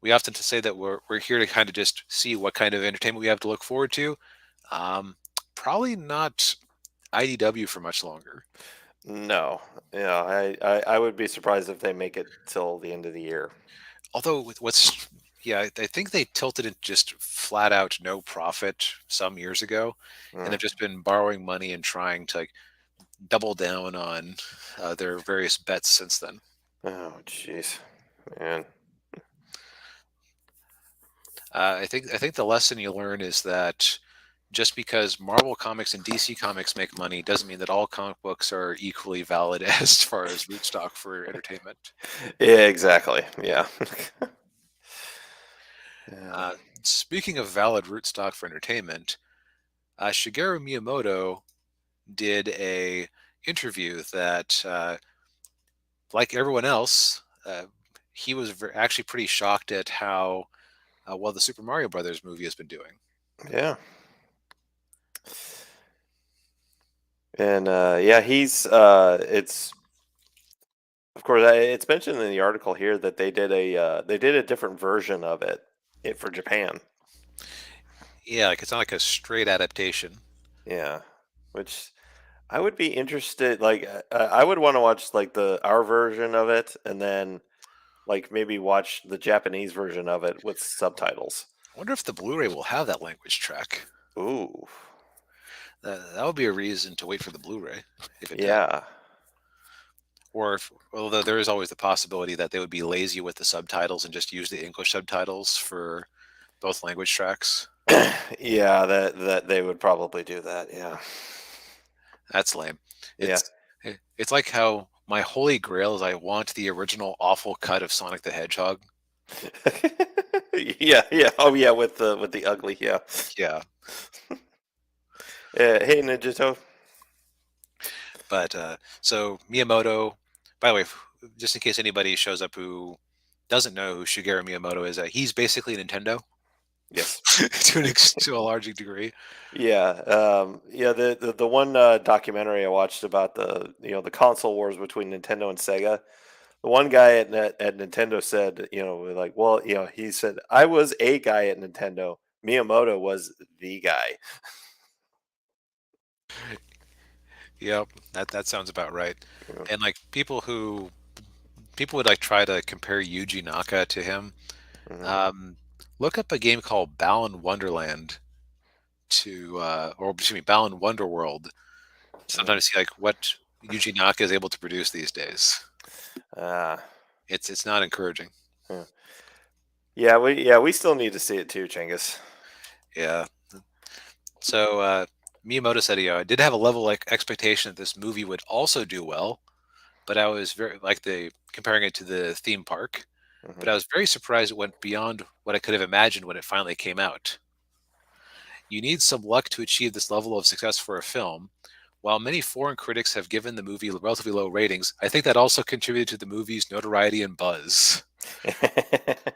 we often to say that we're here to kind of just see what kind of entertainment we have to look forward to. Probably not IDW for much longer. No. Yeah, I would be surprised if they make it till the end of the year. Although I think they tilted it just flat out no profit some years ago, and Mm. they've just been borrowing money and trying to like double down on their various bets since then. Oh, jeez, man. I think the lesson you learn is that just because Marvel Comics and DC Comics make money doesn't mean that all comic books are equally valid as far as rootstock for entertainment. Yeah, exactly. Yeah. Yeah. Uh, Speaking of valid rootstock for entertainment, Shigeru Miyamoto did a interview that, like everyone else, he was actually pretty shocked at how well the Super Mario Brothers movie has been doing. Yeah. And yeah, he's it's of course it's mentioned in the article here that they did a different version of it for Japan. Yeah, like it's not like a straight adaptation. Yeah. Which I would be interested like I would want to watch like the our version of it and then like maybe watch the Japanese version of it with subtitles. I wonder if the Blu-ray will have that language track. Ooh. That would be a reason to wait for the Blu-ray if it does. Yeah. Or although there is always the possibility that they would be lazy with the subtitles and just use the English subtitles for both language tracks. Yeah, that they would probably do that. Yeah. That's lame. Yeah. It's like how my holy grail is I want the original awful cut of Sonic the Hedgehog. Yeah, yeah. Oh yeah, with the ugly, yeah. Yeah, Hey Ninjato. but so Miyamoto. By the way, just in case anybody shows up who doesn't know who Shigeru Miyamoto is, he's basically Nintendo Yes. to a large degree. Yeah. Yeah, the one documentary I watched about the console wars between Nintendo and Sega. The one guy at Nintendo said, like, well, he said, I was a guy at Nintendo. Miyamoto was the guy. Yep, that sounds about right. You And like people would like try to compare Yuji Naka to him. Mhm. Um, Look up a game called Balan Wonderland or excuse me, Balan Wonderworld. Sometimes see like what Yuji Naka is able to produce these days. Ah, It's not encouraging. yeah. Yeah, we still need to see it too, Chinggis. Yeah. So Miyamoto said, I did have a level like expectation that this movie would also do well, but I was very like the comparing it to the theme park. Mhm. But I was very surprised it went beyond what I could have imagined when it finally came out. You need some luck to achieve this level of success for a film. While many foreign critics have given the movie relatively low ratings, I think that also contributed to the movie's notoriety and buzz. Mhm.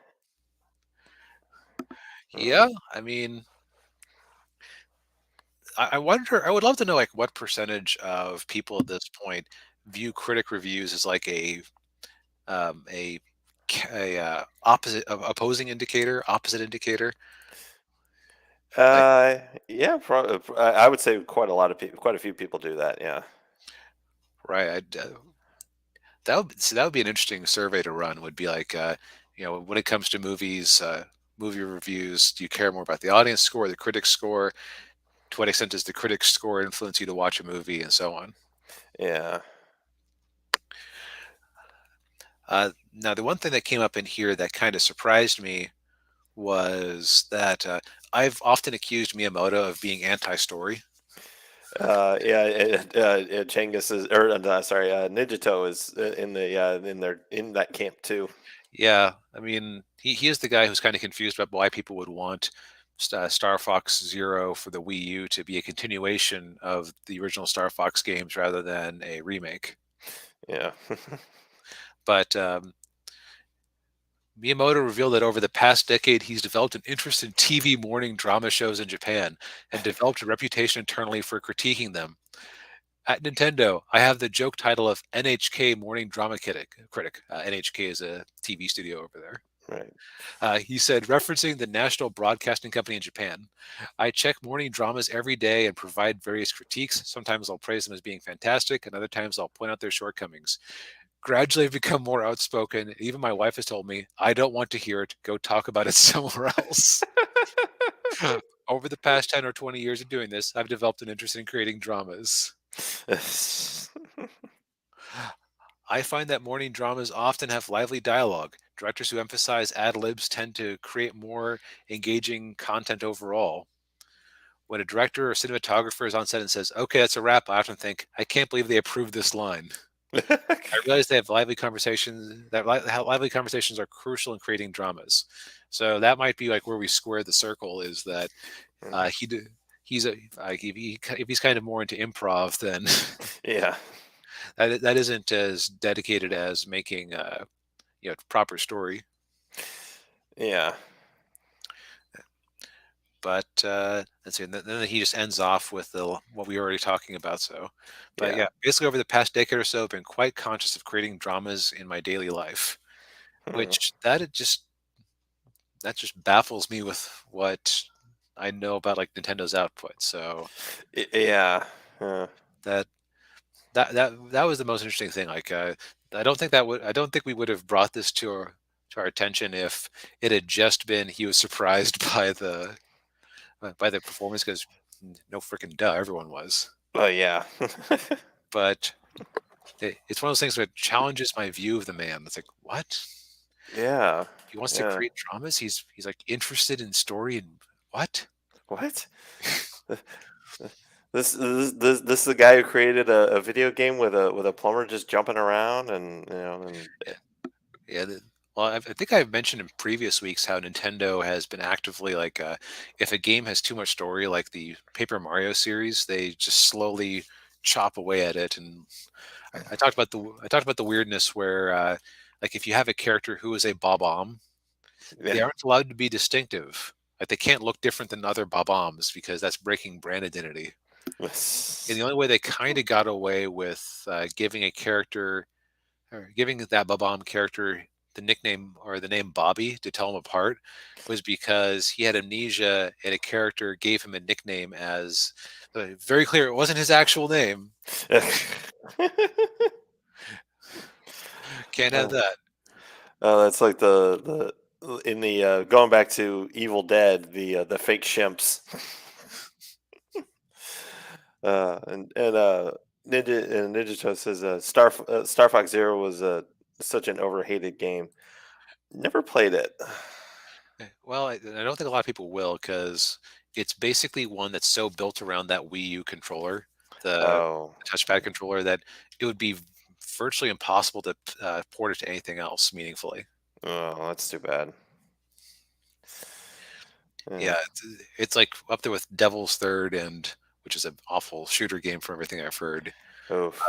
Yeah, I mean, I wonder. I would love to know like what percentage of people at this point view critic reviews as like um, a opposite indicator. Like, Yeah, I would say quite a lot of people, quite a few people do that. Yeah. right? That would be an interesting survey to run. Would be like, when it comes to movies, movie reviews, do you care more about the audience score, the critic score? To what extent does the critic score influence you to watch a movie, and so on? Yeah. Now, the one thing that came up in here that kind of surprised me was that I've often accused Miyamoto of being anti-story. Yeah. Chinggis is, or sorry, Ninjato is in that camp too. Yeah, I mean, he is the guy who's kind of confused about why people would want Star Fox Zero for the Wii U to be a continuation of the original Star Fox games rather than a remake. Yeah. But Miyamoto revealed that over the past decade, he's developed an interest in TV morning drama shows in Japan and developed a reputation internally for critiquing them. At Nintendo, I have the joke title of NHK Morning Drama Critic. NHK is a TV studio over there. Right. He said, referencing the national broadcasting company in Japan, I check morning dramas every day and provide various critiques. Sometimes I'll praise them as being fantastic, and other times I'll point out their shortcomings. Gradually, I've become more outspoken. Even my wife has told me, I don't want to hear it. Go talk about it somewhere else. Over the past 10 or 20 years of doing this, I've developed an interest in creating dramas. I find that morning dramas often have lively dialogue, Directors who emphasize ad libs tend to create more engaging content overall. When a director or cinematographer is on set and says, "Okay, that's a wrap," I often think, "I can't believe they approved this line." I realize they have lively conversations. How lively conversations are crucial in creating dramas. So that might be like where we square the circle. Is that uh, he d- he's a like if he's kind of more into improv, then Yeah. that isn't as dedicated as making proper story. Yeah. But let's see. And then he just ends off with what we were already talking about. So, but Yeah. yeah, basically over the past decade or so, I've been quite conscious of creating dramas in my daily life, Hmm. which that just baffles me with what I know about like Nintendo's output. So Yeah. Uh, that that was the most interesting thing. Like, I don't think we would have brought this to our attention if it had just been he was surprised by the performance because no freaking duh, everyone was. oh yeah. But it's one of those things that challenges my view of the man. It's like, what? Yeah. He wants to Yeah. create dramas. He's like interested in story and what? What? This is the guy who created a video game with a plumber just jumping around and Yeah. Well, I think I've mentioned in previous weeks how Nintendo has been actively like, if a game has too much story, like the Paper Mario series, they just slowly chop away at it. And I talked about the weirdness where, like, if you have a character who is a Bob-omb, they yeah. aren't allowed to be distinctive. Like, they can't look different than other Bob-ombs because that's breaking brand identity. And the only way they kind of got away with giving a character or giving that Bob-omb character the nickname or the name Bobby to tell him apart was because he had amnesia and a character gave him a nickname as very clear it wasn't his actual name. Can't have Uh, that. that's like the in the going back to Evil Dead, the fake shimps. And Ninja Toast says Star Fox Zero was such an overhated game. Never played it. Well, I don't think a lot of people will because it's basically one that's so built around that Wii U controller, the Oh, touchpad controller, that it would be virtually impossible to port it to anything else meaningfully. oh, that's too bad. Yeah. Yeah, it's like up there with Devil's Third and which is an awful shooter game from everything I've heard. Oof.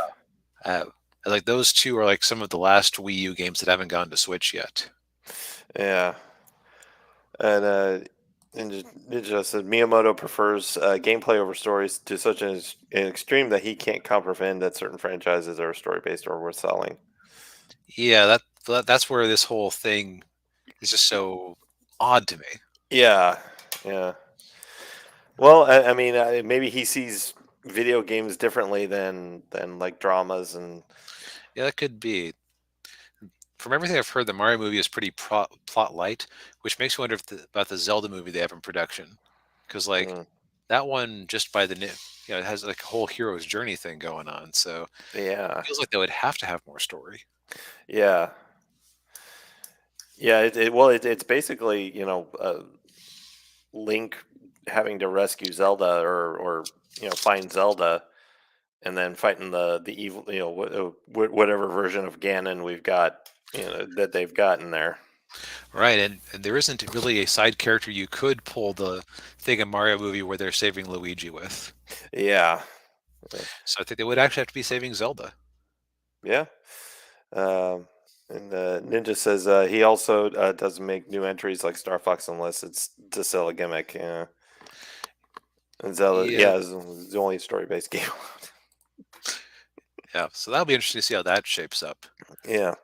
Uh, like those two are like some of the last Wii U games that haven't gone to Switch yet. Yeah. And Ninja said Miyamoto prefers gameplay over stories to such an extreme that he can't comprehend that certain franchises are story based or worth selling. Yeah, that's where this whole thing is just so odd to me. Yeah, yeah. Well, I mean, maybe he sees video games differently than like dramas and Yeah, that could be. From everything I've heard, the Mario movie is pretty plot light, which makes me wonder if about the Zelda movie they have in production, because like mm, that one just by it has like a whole hero's journey thing going on, so it yeah, feels like they would have to have more story. yeah, yeah. It's basically Link having to rescue Zelda or find Zelda and then fighting the evil whatever version of Ganon we've got that they've got in there. Right, and there isn't really a side character you could pull the thing in Mario movie where they're saving Luigi with. Yeah, So I think they would actually have to be saving Zelda. yeah. Um, and Ninja says he also doesn't make new entries like Star Fox unless it's to sell a gimmick. Yeah, and Zelda, Yeah, yeah, is the only story-based game. yeah. So that'll be interesting to see how that shapes up. Yeah.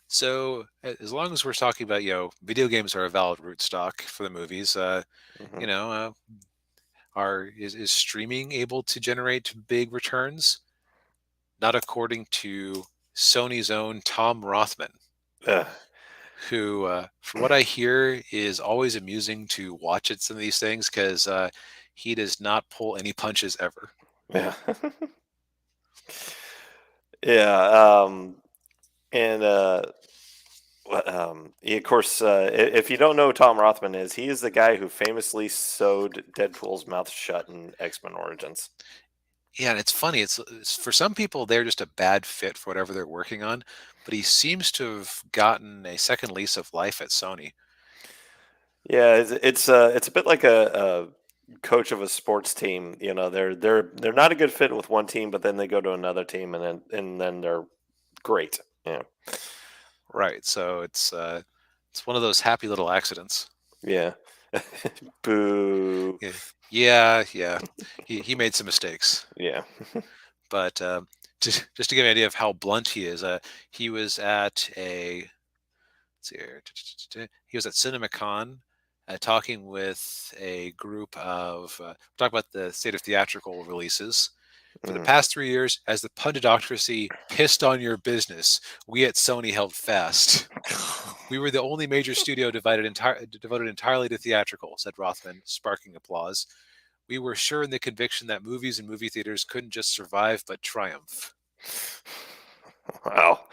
So as long as we're talking about, video games are a valid root stock for the movies, Hmm. you know, is streaming able to generate big returns? Not according to Sony's own Tom Rothman, Uh, who, from what I hear, is always amusing to watch at some of these things because he does not pull any punches ever. yeah. Yeah. And Of course, if you don't know who Tom Rothman is, he is the guy who famously sewed Deadpool's mouth shut in X-Men Origins. Yeah, and it's funny. It's for some people they're just a bad fit for whatever they're working on, but he seems to have gotten a second lease of life at Sony. Yeah, it's a bit like a coach of a sports team. You know, they're not a good fit with one team, but then they go to another team, and then they're great. Yeah, Right. So it's one of those happy little accidents. yeah. Boo. Yeah, yeah, yeah. He made some mistakes, Yeah. but just to give you an idea of how blunt he is, he was at a let's see here, he was at CinemaCon. Talking with a group of talk about the state of theatrical releases. For the Mm. past 3 years, as the punditocracy pissed on your business, we at Sony held fast. We were the only major studio devoted entirely to theatrical, said Rothman, sparking applause. We were sure in the conviction that movies and movie theaters couldn't just survive but triumph. Wow.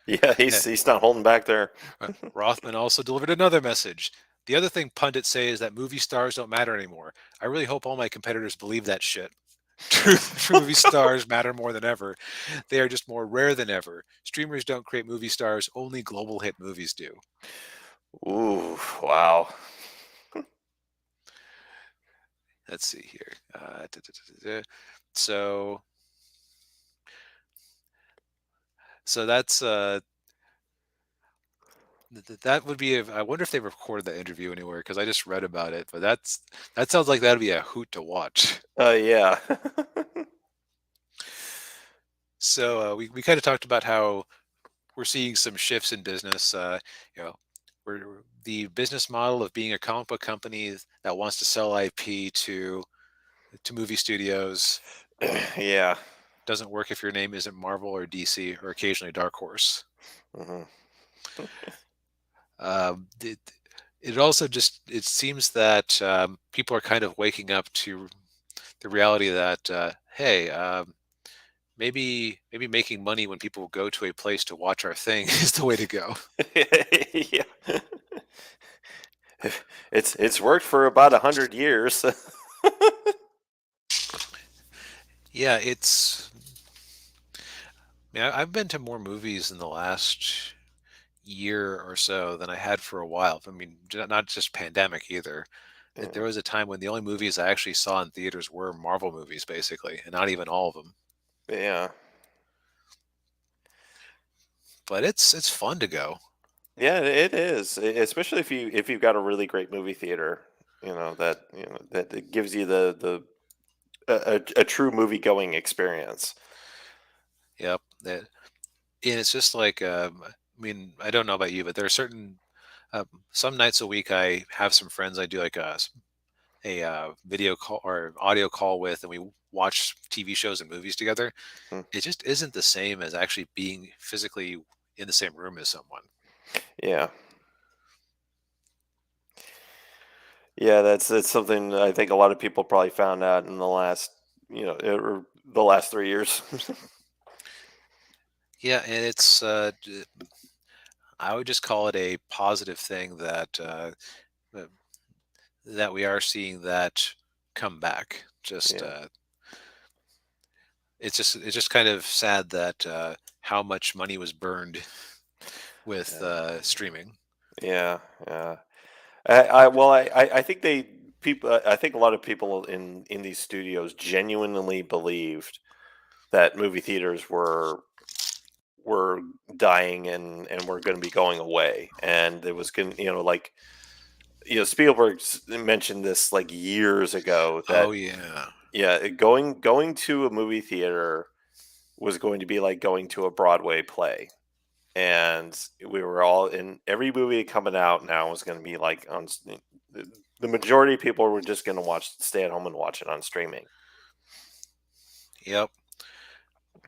Yeah, Yeah. he's not holding back there. Rothman also delivered another message. The other thing pundits say is that movie stars don't matter anymore. I really hope all my competitors believe that shit. True movie stars matter more than ever. They are just more rare than ever. Streamers don't create movie stars, only global hit movies do. Ooh, wow. Let's see here. So so that's that would be. I wonder if they recorded that interview anywhere because I just read about it. But that sounds like that'd be a hoot to watch. Yeah. So we kind of talked about how we're seeing some shifts in business. You know, the business model of being a comic book company that wants to sell IP to movie studios Yeah. doesn't work if your name isn't Marvel or DC or occasionally Dark Horse. Mhm. It, it also just it seems that people are kind of waking up to the reality that hey, maybe making money when people go to a place to watch our thing is the way to go. Yeah. It's worked for about 100 years. Yeah, it's. I've been to more movies in the last year or so than I had for a while. I mean, not just pandemic either. There Yeah. was a time when the only movies I actually saw in theaters were Marvel movies, basically, and not even all of them. Yeah. But it's fun to go. Yeah, it is, especially if you've got a really great movie theater, that it gives you the a true movie going experience. Yep. And it's just like, I mean, I don't know about you, but there are certain, some nights a week I have some friends I do like a video call or audio call with, and we watch TV shows and movies together. Hmm. It just isn't the same as actually being physically in the same room as someone. Yeah. Yeah, that's something I think a lot of people probably found out in the last, or the last 3 years. Yeah, and I would just call it a positive thing uh, that we are seeing that come back. Just Yeah, it's just kind of sad that how much money was burned with yeah, streaming. yeah, yeah. I think I think a lot of people in these studios genuinely believed that movie theaters were dying and were going to be going away, and it was going, like, Spielberg mentioned this like years ago that, Oh yeah, yeah, going to a movie theater was going to be like going to a Broadway play, and we were all in every movie coming out now was going to be like the majority of people were just going to stay at home and watch it on streaming. yep.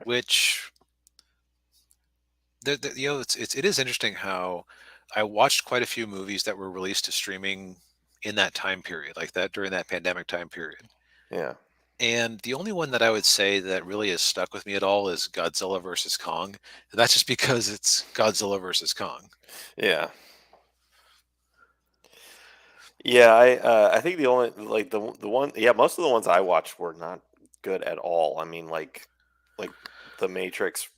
Which it is interesting how I watched quite a few movies that were released to streaming in that time period, like that during that pandemic time period. Yeah, And the only one that I would say that really has stuck with me at all is Godzilla versus Kong. And that's just because it's Godzilla versus Kong. Yeah. Yeah, I think the only like the one most of the ones I watched were not good at all. I mean like the Matrix,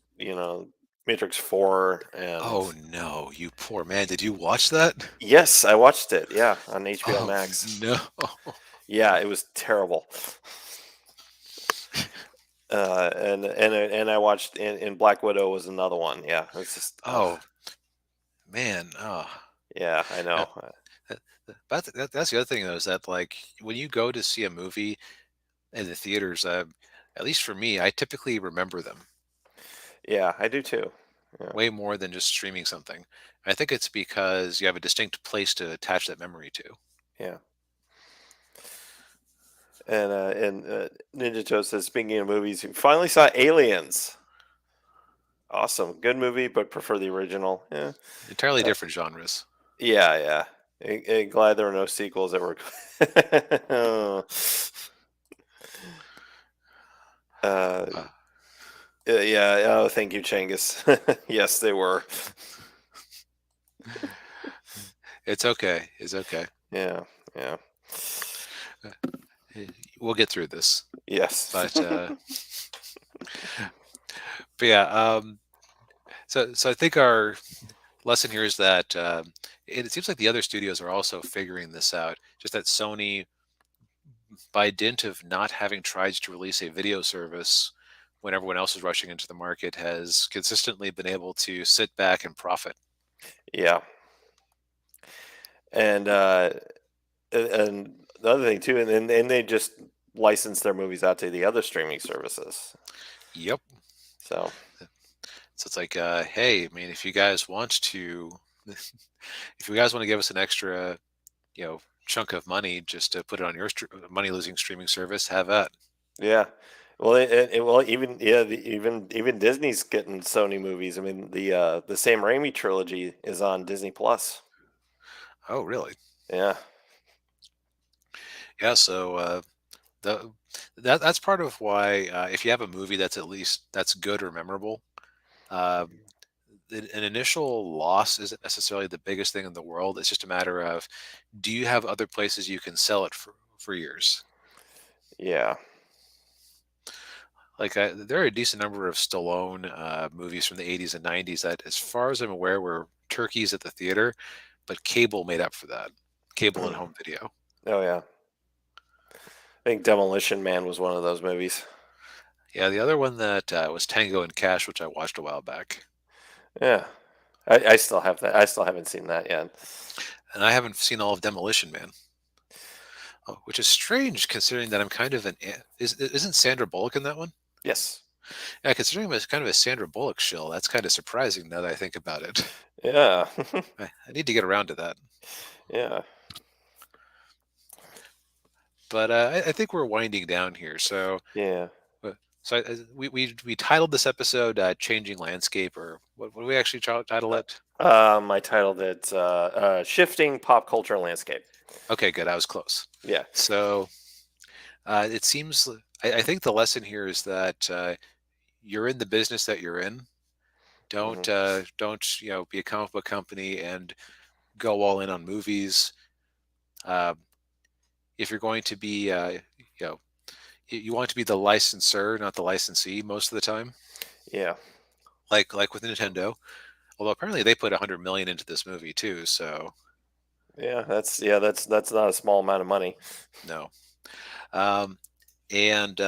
Matrix 4 and Oh no, you poor man. Did you watch that? yes, I watched it. Yeah, on HBO Oh Max. no. Yeah, it was terrible. And I watched in Black Widow was another one. Yeah, it's just Oh man. Oh. yeah, I Uh, know. that's the other thing though, is that like when you go to see a movie in the theaters, at least for me, I typically remember them Yeah, I do too. Yeah, way more than just streaming something. I think it's because you have a distinct place to attach that memory to. yeah. And Ninja Joe says, speaking of movies, you finally saw Aliens. Awesome, good movie, but prefer the original. Yeah, Entirely uh, different genres. yeah, yeah. Glad there were no sequels that were. uh, Uh, yeah. Oh, thank you, Changus. Yes, they were. it's okay. It's okay. Yeah, yeah. Uh, We'll get through this. Yes. But but yeah. So I think our lesson here is that it seems like the other studios are also figuring this out. Just that Sony, by dint of not having tried to release a video service when everyone else is rushing into the market, has consistently been able to sit back and profit. Yeah. And and the other thing too, and they just license their movies out to the other streaming services. Yep. So So it's like, hey, I mean, if you guys want to, if you guys want to give us an extra, chunk of money just to put it on your money losing streaming service, have at. yeah. Well, well, even even Disney's getting Sony movies. I mean, the Sam Raimi trilogy is on Disney Plus. Oh, really? Yeah, Yeah. So the that's part of why if you have a movie that's at least that's good or memorable, uh, an initial loss isn't necessarily the biggest thing in the world. It's just a matter of, do you have other places you can sell it for years? yeah, Like there are a decent number of Stallone movies from the 80s and 90s that, as far as I'm aware, were turkeys at the theater, but cable made up for that. Cable and home video. oh yeah. I think Demolition Man was one of those movies. Yeah, the other one that was Tango and Cash, which I watched a while back, Yeah, I still have that. I still haven't seen that yet. and I haven't seen all of Demolition Man, which is strange considering that I'm kind of isn't Sandra Bullock in that one? Yes. Yeah, considering I'm kind of a Sandra Bullock shill, that's kind of surprising now that I think about it. Yeah. I need to get around to that. Yeah. But I think we're winding down here. So, Yeah. we titled this episode "Changing Landscape," or what do we actually title it? I titled it "Shifting Pop Culture Landscape." Okay, good. I was close. Yeah. So it seems I think the lesson here is that you're in the business that you're in. Don't Hmm. be a comic book company and go all in on movies. Uh, if you're going to be you know you want to be the licensor, not the licensee, most of the time. Yeah. Like with Nintendo, although apparently they put 100 million into this movie too. So That's not a small amount of money. no. Um, and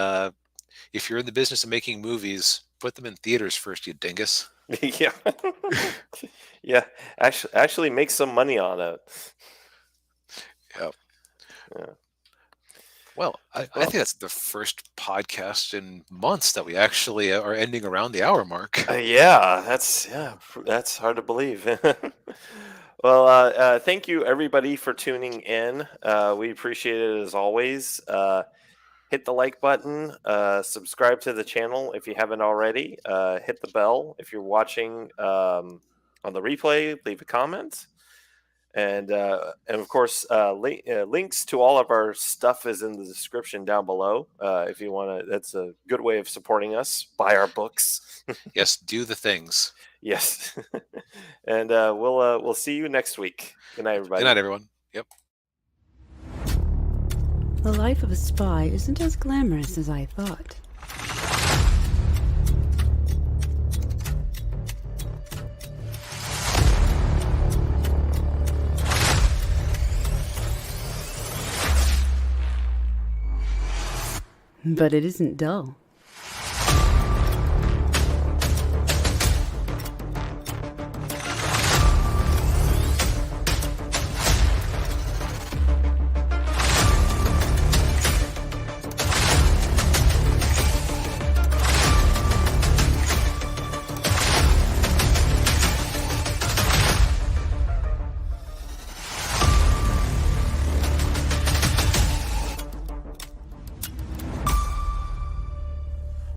if you're in the business of making movies, put them in theaters first, you dingus. Yeah. Yeah. Actually make some money on it. Yeah. Yeah. Well, I Well, think that's the first podcast in months that we actually are ending around the hour mark. yeah, that's hard to believe. Well, thank you everybody for tuning in. We appreciate it as always. Hit the like button, subscribe to the channel if you haven't already. Hit the bell if you're watching on the replay. Leave a comment, And of course, links to all of our stuff is in the description down below. If you want to, that's a good way of supporting us. Buy our books. Yes, do the things. Yes. And we'll see you next week. Good night, everybody. Good night, everyone. Yep. The life of a spy isn't as glamorous as I thought. But it isn't dull.